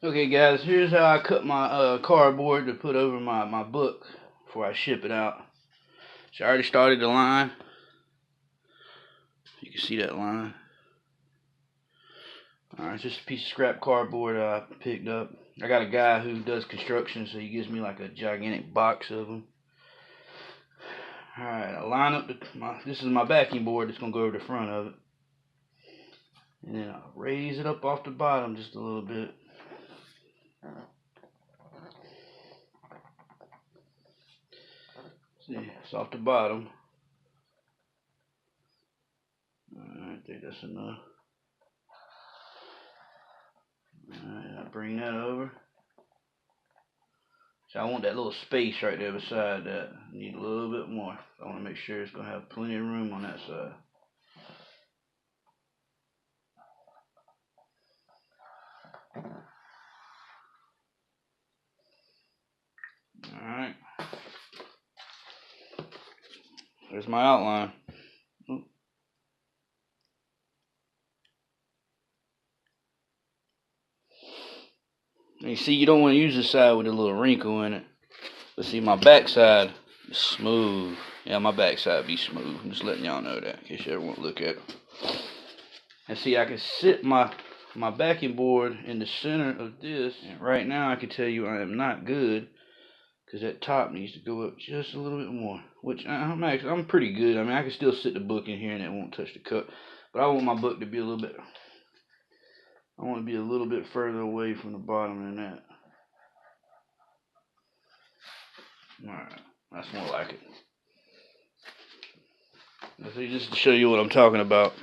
Okay guys, here's how I cut my cardboard to put over my book before I ship it out. So I already started the line. You can see that line. Alright, it's just a piece of scrap cardboard I picked up. I got a guy who does construction, so he gives me like a gigantic box of them. Alright, I line up this is my backing board that's going to go over the front of it. And then I'll raise it up off the bottom just a little bit. See, it's off the bottom. Alright, I think that's enough. Alright, I bring that over. So I want that little space right there beside that. I need a little bit more. I want to make sure it's going to have plenty of room on that side. Alright. There's my outline. And you see, you don't want to use the side with a little wrinkle in it. But see, my back side is smooth. Yeah, my back side be smooth. I'm just letting y'all know that in case you ever want to look at it. And see, I can sit my backing board in the center of this. And right now, I can tell you I am not good. Because that top needs to go up just a little bit more. Which I'm pretty good. I mean, I can still sit the book in here and it won't touch the cup. But I want my book to be a little bit... I want to be a little bit further away from the bottom than that. Alright, that's more like it. See, just to show you what I'm talking about.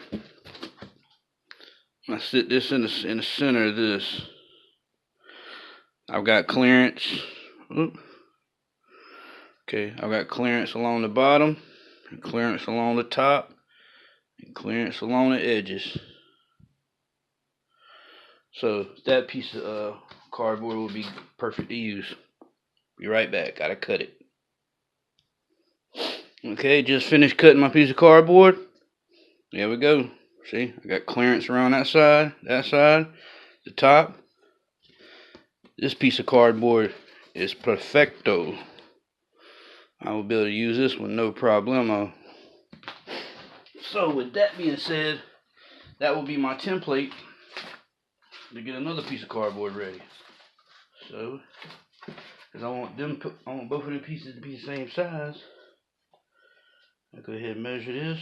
I sit this in the center of this. I've got clearance. Okay, I've got clearance along the bottom, and clearance along the top, and clearance along the edges. So that piece of cardboard will be perfect to use. Be right back. Gotta cut it. Okay, just finished cutting my piece of cardboard. There we go. See, I got clearance around that side, the top. This piece of cardboard is perfecto. I will be able to use this one no problemo. So with that being said, that will be my template to get another piece of cardboard ready. So, because I want both of them pieces to be the same size. I'll go ahead and measure this.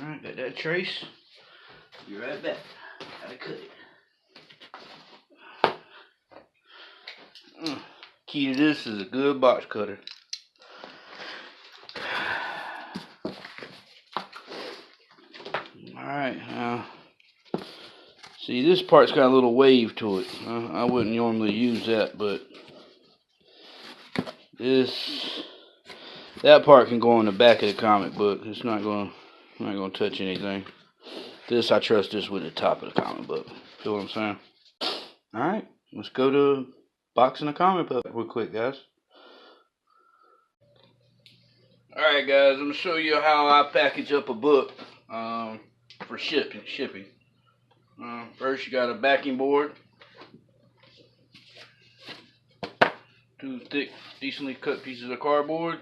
Alright, got that trace. Be right back. Gotta cut it. Key to this is a good box cutter. Alright, now see, this part's got a little wave to it. I wouldn't normally use that, but that part can go on the back of the comic book. It's not gonna touch anything. This, I trust this with the top of the comic book. Feel what I'm saying? Alright, let's go to boxing the comic book real quick, guys. Alright guys, I'm going to show you how I package up a book for shipping. First you got a backing board. 2 thick, decently cut pieces of cardboard.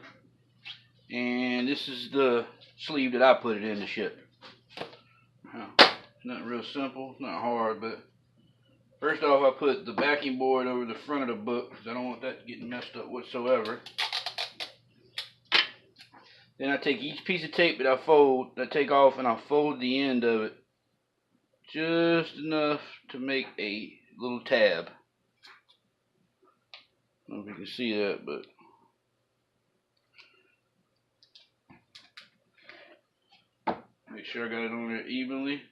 And this is the sleeve that I put it in to ship. It's not real simple, it's not hard, but first off I put the backing board over the front of the book because I don't want that getting messed up whatsoever. Then I take each piece of tape that I take off, and I fold the end of it just enough to make a little tab. I don't know if you can see that, but make sure I got it on there evenly.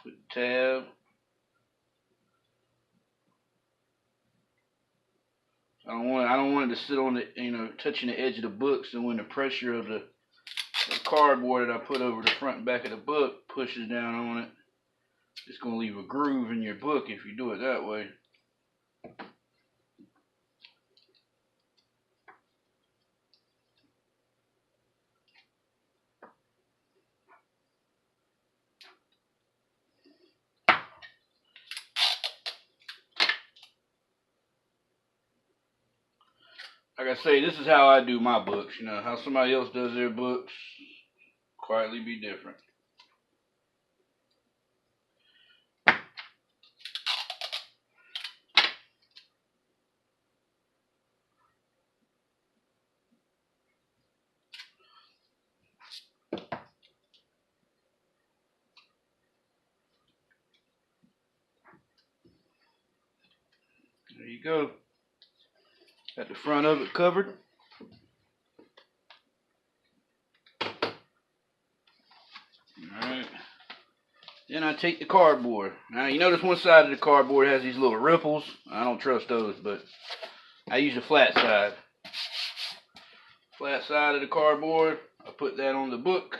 Put the tab. I don't want it to sit on the, touching the edge of the book, so when the pressure of the cardboard that I put over the front and back of the book pushes down on it, It's going to leave a groove in your book if you do it that way. Like I say, this is how I do my books. You know, how somebody else does their books, quietly be different. There you go. Got the front of it covered. Alright. Then I take the cardboard. Now you notice one side of the cardboard has these little ripples. I don't trust those, but I use the flat side. Flat side of the cardboard. I put that on the book.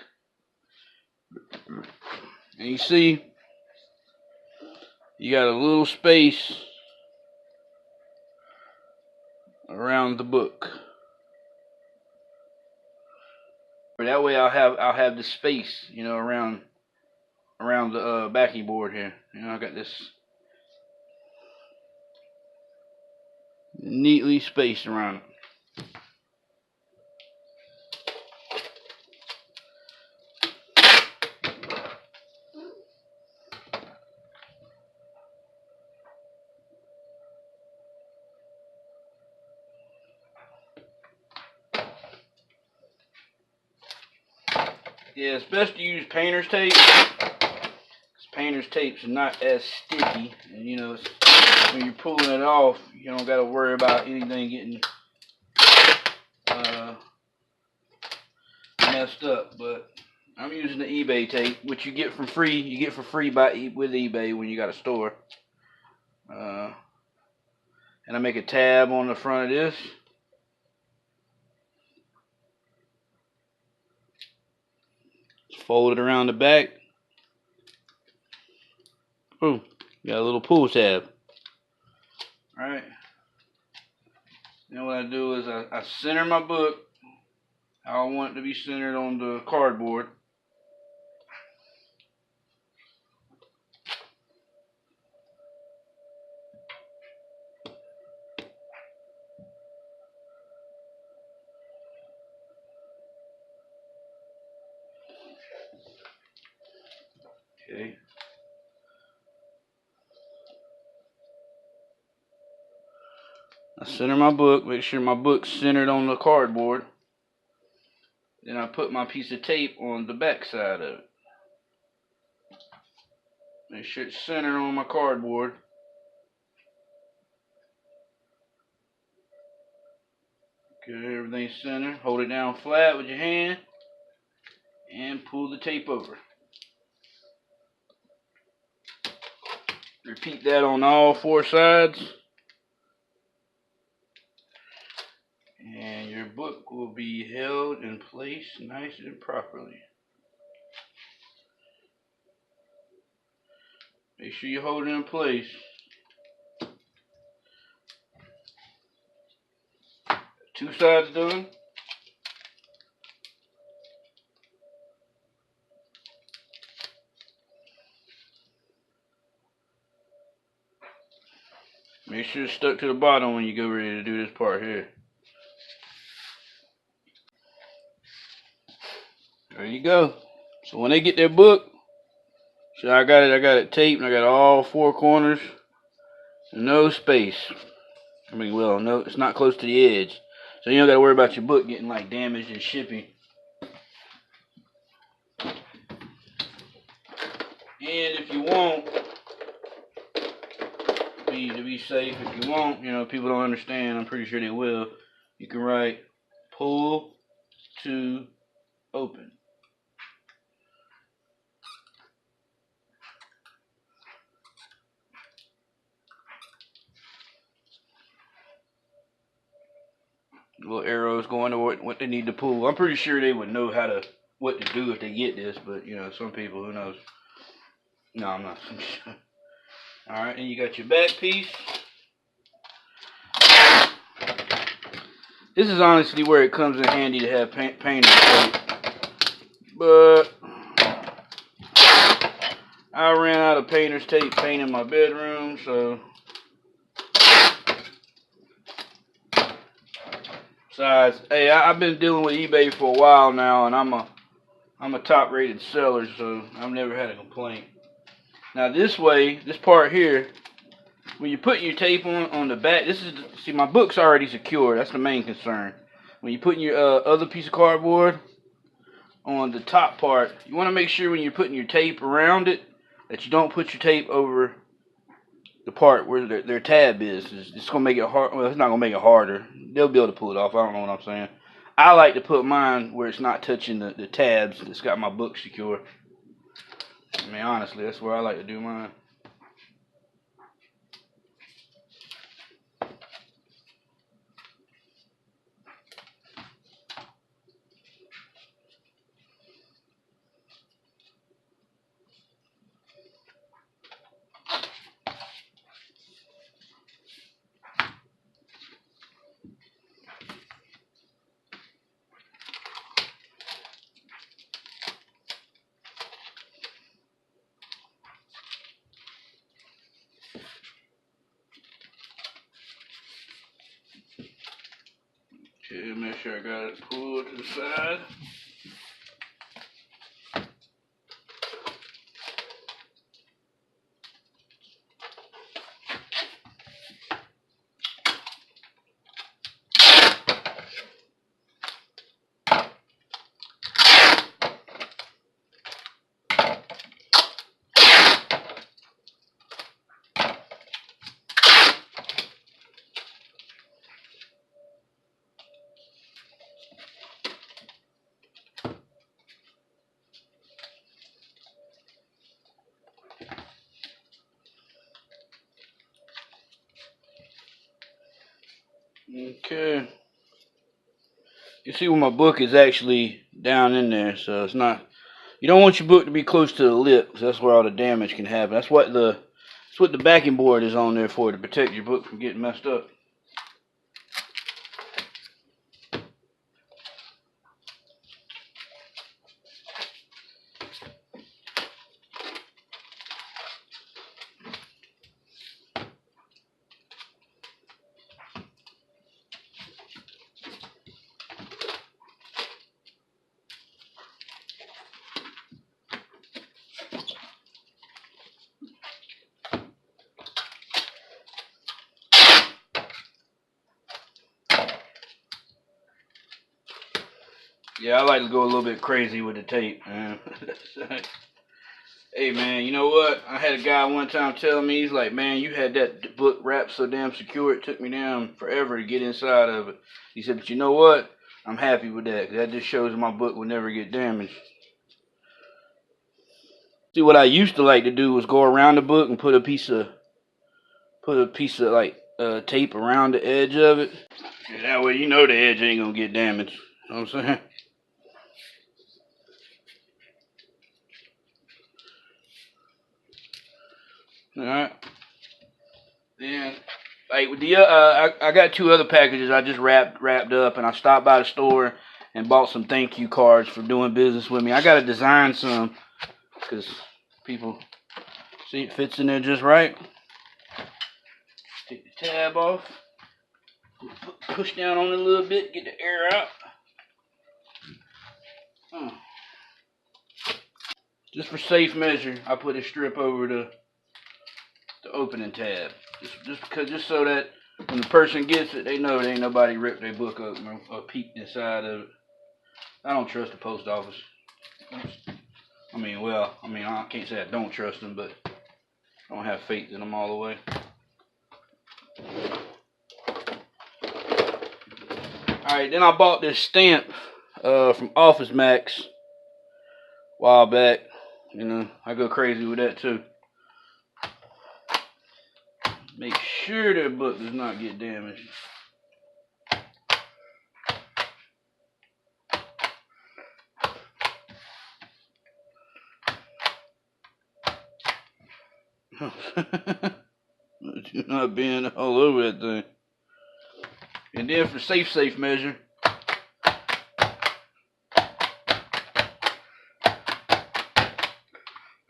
And you see, you got a little space around the book. That way I'll have the space, you know, around the backing board here. You know, I got this neatly spaced around it. Yeah, it's best to use painter's tape. Painter's tape's not as sticky, and you know, when you're pulling it off, you don't got to worry about anything getting messed up. But I'm using the eBay tape, which you get for free. You get for free with eBay when you got a store. And I make a tab on the front of this. Fold it around the back. Boom. Got a little pull tab. Alright. Then what I do is I center my book how I want it to be centered on the cardboard. Okay. I center my book, make sure my book's centered on the cardboard. Then I put my piece of tape on the back side of it. Make sure it's centered on my cardboard. Get everything centered. Hold it down flat with your hand and pull the tape over. Repeat that on all four sides. And your book will be held in place nice and properly. Make sure you hold it in place. Two sides done. Make sure it's stuck to the bottom when you go ready to do this part here. There you go. So when they get their book, so I got it taped and I got all four corners. No space. I mean, well, no, it's not close to the edge. So you don't got to worry about your book getting like damaged in shipping. And if you want, to be safe, if you want, you know, people don't understand, I'm pretty sure they will, you can write pull to open. Little arrows going to what they need to pull. I'm pretty sure they would know what to do if they get this, but you know, some people, who knows. No, I'm not. Alright, and you got your back piece. This is honestly where it comes in handy to have painter's tape. But I ran out of painter's tape painting my bedroom, so besides, hey, I've been dealing with eBay for a while now, and I'm a top rated seller, so I've never had a complaint. Now this way, this part here, when you put your tape on the back, see, my book's already secure. That's the main concern. When you put your other piece of cardboard on the top part, you want to make sure when you're putting your tape around it that you don't put your tape over the part where their tab is. It's gonna make it hard. Well, it's not gonna make it harder. They'll be able to pull it off. I don't know what I'm saying. I like to put mine where it's not touching the tabs. It's got my book secure. I mean, honestly, that's where I like to do mine. Okay, make sure I got it pulled to the side. Okay. You see where my book is actually down in there, so it's not. You don't want your book to be close to the lip, because that's where all the damage can happen. That's what the backing board is on there for, to protect your book from getting messed up. Yeah, I like to go a little bit crazy with the tape, man. Hey, man, you know what? I had a guy one time tell me, he's like, man, you had that book wrapped so damn secure, it took me damn forever to get inside of it. He said, but you know what? I'm happy with that, because that just shows my book will never get damaged. See, what I used to like to do was go around the book and put a piece of like tape around the edge of it. And that way you know the edge ain't gonna get damaged. You know what I'm saying? Alright. Then, like with the I got 2 other packages I just wrapped up, and I stopped by the store and bought some thank you cards for doing business with me. I gotta design some, because people see it fits in there just right. Take the tab off. Push down on it a little bit, get the air out. Just for safe measure, I put a strip over the opening tab. Just so that when the person gets it, they know there ain't nobody ripped their book open or peeked inside of it. I don't trust the post office. I mean, I can't say I don't trust them, but I don't have faith in them all the way. Alright, then I bought this stamp from Office Max a while back. You know, I go crazy with that too. Make sure their book does not get damaged. Do not bend all over that thing. And then for safe measure,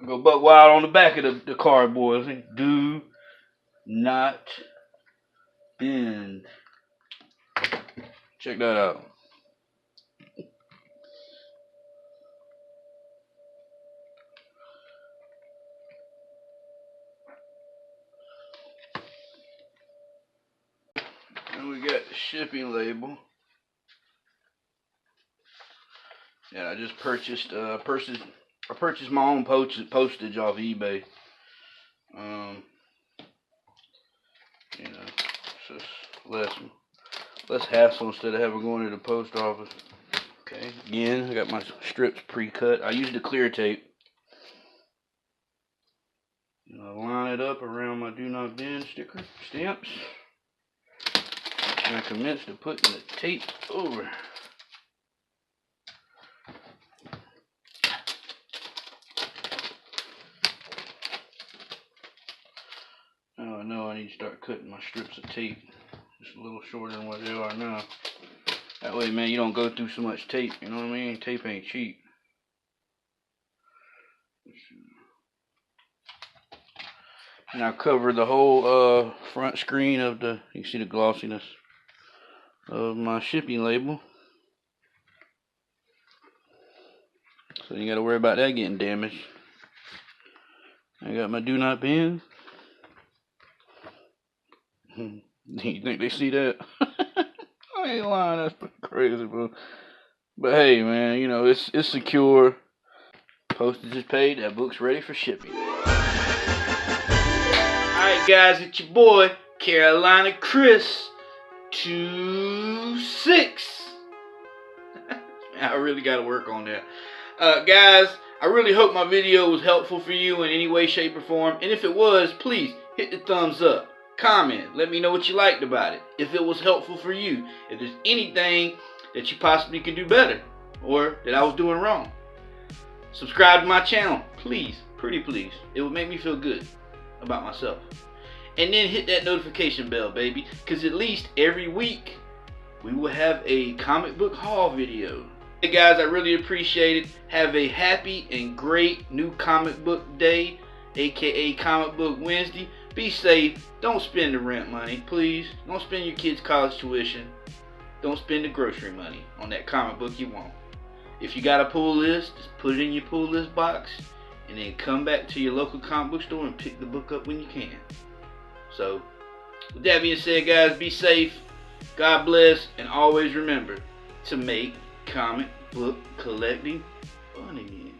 go buck wild on the back of the cardboard. Do not bend. Check that out. And we got the shipping label. Yeah, I just purchased I purchased my own postage off eBay. You know, it's just less hassle instead of having going to the post office. Okay, again, I got my strips pre-cut. I used the clear tape. And I line it up around my Do Not Bend sticker stamps. And I commence to put the tape over. Now I know I need to start cutting my strips of tape just a little shorter than what they are now. That way, man, you don't go through so much tape, you know what I mean? Tape ain't cheap. And I cover the whole front screen of the, you can see the glossiness of my shipping label. So you got to worry about that getting damaged. I got my Do Not Bend. You think they see that? I ain't lying, that's pretty crazy, bro. But hey, man, you know, it's secure. Postage is paid, that book's ready for shipping. Alright guys, it's your boy, CarolinaChris26. I really gotta work on that. Guys, I really hope my video was helpful for you in any way, shape, or form. And if it was, please hit the thumbs up. Comment, let me know what you liked about it. If it was helpful for you. If there's anything that you possibly could do better, or that I was doing wrong. Subscribe to my channel, please, pretty please. It would make me feel good about myself. And then hit that notification bell, baby, because at least every week we will have a comic book haul video. Hey guys, I really appreciate it. Have a happy and great new comic book day, aka Comic Book Wednesday. Be safe. Don't spend the rent money, please. Don't spend your kids' college tuition. Don't spend the grocery money on that comic book you want. If you got a pull list, just put it in your pull list box and then come back to your local comic book store and pick the book up when you can. So, with that being said, guys, be safe. God bless, and always remember to make comic book collecting fun again.